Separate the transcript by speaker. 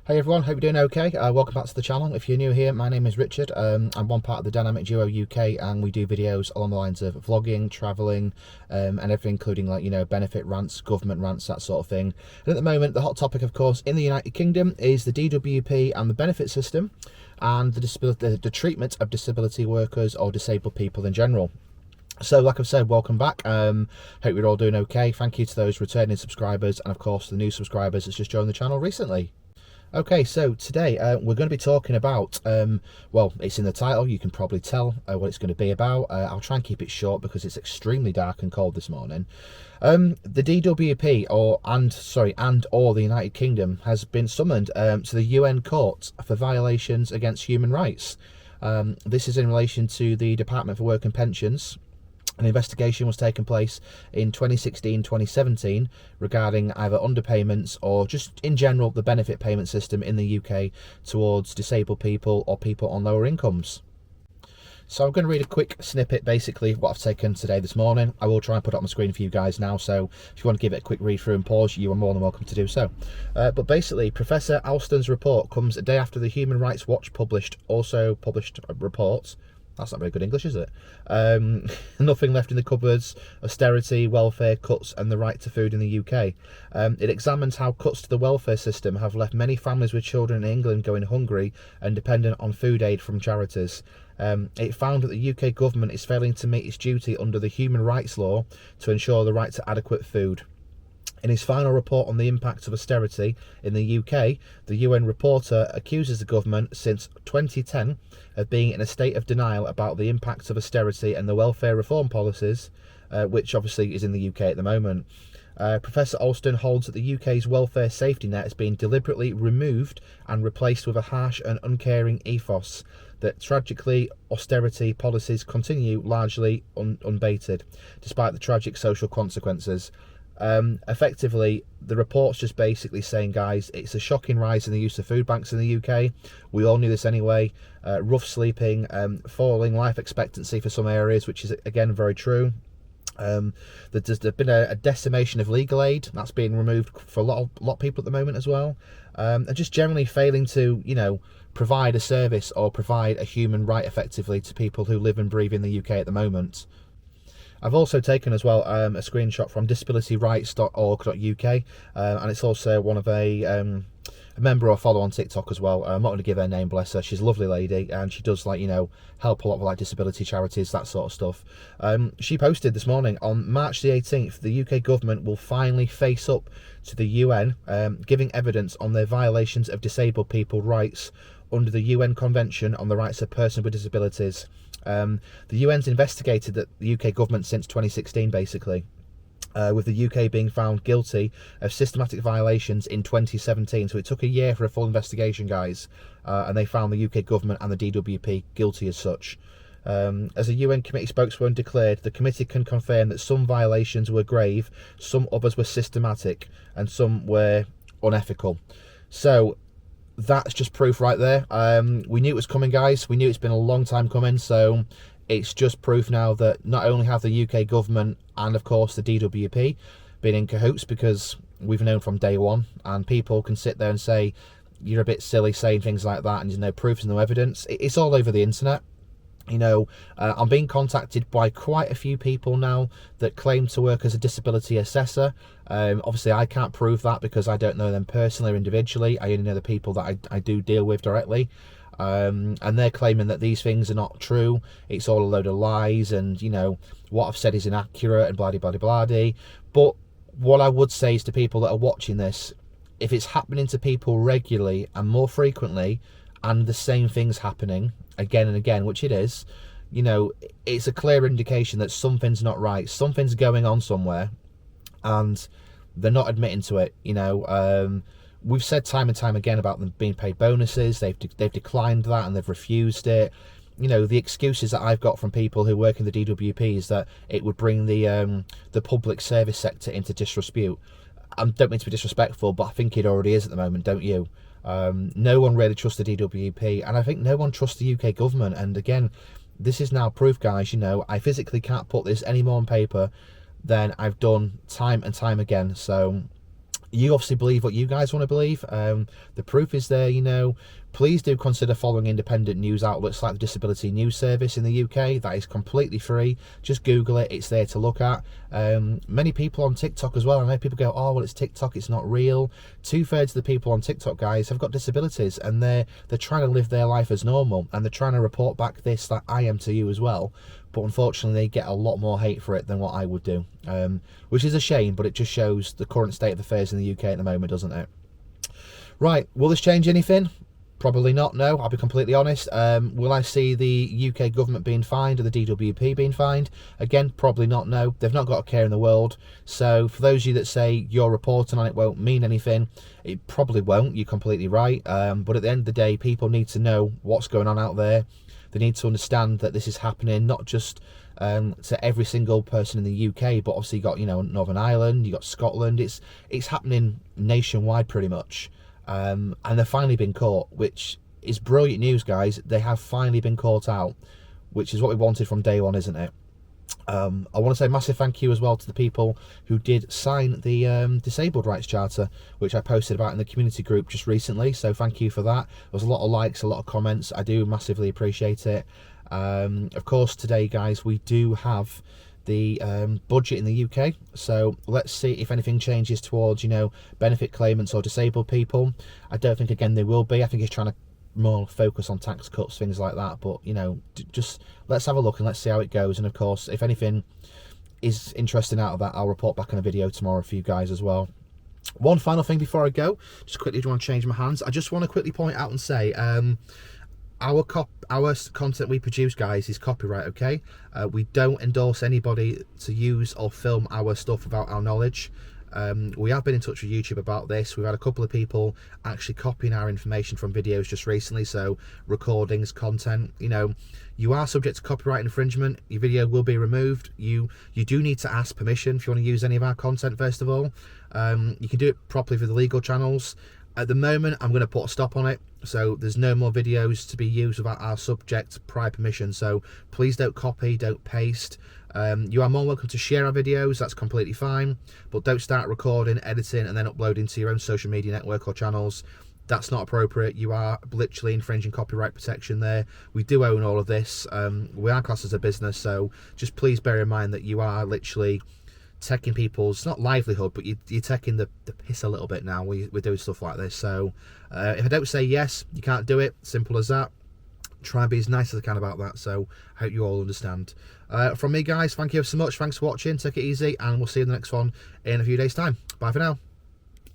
Speaker 1: Hey everyone, hope you're doing okay. Welcome back to the channel. If you're new here, my name is Richard. I'm one part of the Dynamic Duo UK, and we do videos along the lines of vlogging, travelling, and everything including benefit rants, government rants, that sort of thing. And at the moment, the hot topic, of course, in the United Kingdom is the DWP and the benefit system, and the treatment of disability workers or disabled people in general. So, like I've said, welcome back. Hope you're all doing okay. Thank you to those returning subscribers, and of course the new subscribers that's just joined the channel recently. Okay, so today we're going to be talking about, well, it's in the title, you can probably tell what it's going to be about. I'll try and keep it short because it's extremely dark and cold this morning. The DWP or the United Kingdom has been summoned to the UN court for violations against human rights. This is in relation to the Department for Work and Pensions. An investigation was taking place in 2016-2017 regarding either underpayments or just in general the benefit payment system in the UK towards disabled people or people on lower incomes. So I'm going to read a quick snippet, basically, what I've taken today this morning. I will try and put it on the screen for you guys now, so if you want to give it a quick read through and pause, you are more than welcome to do so. But basically, Professor Alston's report comes a day after the Human Rights Watch published reports. That's not very good English, is it? Nothing left in the cupboards, austerity, welfare cuts and the right to food in the UK. It examines how cuts to the welfare system have left many families with children in England going hungry and dependent on food aid from charities. It found that the UK government is failing to meet its duty under the human rights law to ensure the right to adequate food. In his final report on the impact of austerity in the UK, the UN reporter accuses the government since 2010 of being in a state of denial about the impact of austerity and the welfare reform policies, which obviously is in the UK at the moment. Professor Alston holds that the UK's welfare safety net has been deliberately removed and replaced with a harsh and uncaring ethos, that tragically austerity policies continue largely unbated, despite the tragic social consequences. Effectively, the report's just basically saying, guys, it's a shocking rise in the use of food banks in the UK. We all knew this anyway. Rough sleeping, falling life expectancy for some areas, which is again very true. There's been a decimation of legal aid that's being removed for a lot of people at the moment as well, and just generally failing to provide a service or provide a human right effectively to people who live and breathe in the UK at the moment. I've also taken as well a screenshot from disabilityrights.org.uk, and it's also one of a member or follow on TikTok as well. I'm not going to give her name, bless her. She's a lovely lady, and she does help a lot of disability charities, that sort of stuff. She posted this morning, on March the 18th, the UK government will finally face up to the UN, giving evidence on their violations of disabled people's rights under the UN Convention on the Rights of Persons with Disabilities. The UN's investigated the UK government since 2016, basically, with the UK being found guilty of systematic violations in 2017. So it took a year for a full investigation, guys, and they found the UK government and the DWP guilty as such. As a UN committee spokeswoman declared, the committee can confirm that some violations were grave, some others were systematic, and some were unethical. So that's just proof right there. We knew it was coming, guys. We knew it's been a long time coming, so it's just proof now that not only have the UK government and of course the DWP been in cahoots, because we've known from day one, and people can sit there and say you're a bit silly saying things like that and there's no proof, there's no evidence. It's all over the internet. I'm being contacted by quite a few people now that claim to work as a disability assessor. Obviously I can't prove that because I don't know them personally or individually. I only know the people that I do deal with directly, and they're claiming that these things are not true. It's all a load of lies, and what I've said is inaccurate and blah blah blah blah. But what I would say is to people that are watching this, if it's happening to people regularly and more frequently, and the same thing's happening again and again, which it is, it's a clear indication that something's not right. Something's going on somewhere, and they're not admitting to it. We've said time and time again about them being paid bonuses. They've declined that, and they've refused it. The excuses that I've got from people who work in the DWP is that it would bring the public service sector into disrepute. I don't mean to be disrespectful, but I think it already is at the moment, don't you? No one really trusts the DWP, and I think no one trusts the UK government. And again, this is now proof, guys. I physically can't put this any more on paper than I've done time and time again. So You obviously believe what you guys want to believe. The proof is there, you know. Please do consider following independent news outlets like the Disability News Service in the UK. That is completely free. Just Google it, it's there to look at. Many people on TikTok as well. I know people go, oh, well, it's TikTok, it's not real. 2/3 of the people on TikTok, guys, have got disabilities, and they're trying to live their life as normal, and they're trying to report back this that I am to you as well. But unfortunately, they get a lot more hate for it than what I would do, which is a shame, but it just shows the current state of affairs in the UK at the moment, doesn't it? Right, will this change anything? Probably not, no, I'll be completely honest. Will I see the UK government being fined or the DWP being fined? Again, probably not, no. They've not got a care in the world. So for those of you that say your reporting on it won't mean anything, it probably won't, you're completely right. But at the end of the day, people need to know what's going on out there. They need to understand that this is happening, not just to every single person in the UK, but obviously you got, you know, Northern Ireland, you got Scotland. It's happening nationwide pretty much. And they've finally been caught, which is brilliant news, guys. They have finally been caught out, which is what we wanted from day one, isn't it? I want to say a massive thank you as well to the people who did sign the Disabled Rights Charter, which I posted about in the community group just recently. So thank you for that. There was a lot of likes, a lot of comments. I do massively appreciate it. Of course, today, guys, we do have the budget in the UK, so let's see if anything changes towards, you know, benefit claimants or disabled people. I don't think, again, they will be. I think he's trying to more focus on tax cuts, things like that, but you know, just let's have a look and let's see how it goes. And of course, if anything is interesting out of that, I'll report back on a video tomorrow for you guys as well. One final thing before I go, just quickly do want to change my hands. I just want to quickly point out and say, our content we produce, guys, is copyright, okay? We don't endorse anybody to use or film our stuff without our knowledge. We have been in touch with YouTube about this. We've had a couple of people actually copying our information from videos just recently, so recordings, content. You know, you are subject to copyright infringement. Your video will be removed. You do need to ask permission if you want to use any of our content, first of all. You can do it properly for the legal channels. At the moment, I'm going to put a stop on it, so there's no more videos to be used without our subject prior permission. So please don't copy, don't paste. You are more welcome to share our videos, that's completely fine, but don't start recording, editing and then uploading to your own social media network or channels. That's not appropriate. You are literally infringing copyright protection there. We do own all of this. We are classed as a business, so just please bear in mind that you are literally taking people's, not livelihood, but you're taking the piss a little bit now. We're doing stuff like this. So if I don't say yes, you can't do it. Simple as that. Try and be as nice as I can about that. So I hope you all understand. From me, guys, thank you so much. Thanks for watching. Take it easy, and we'll see you in the next one in a few days' time. Bye for now.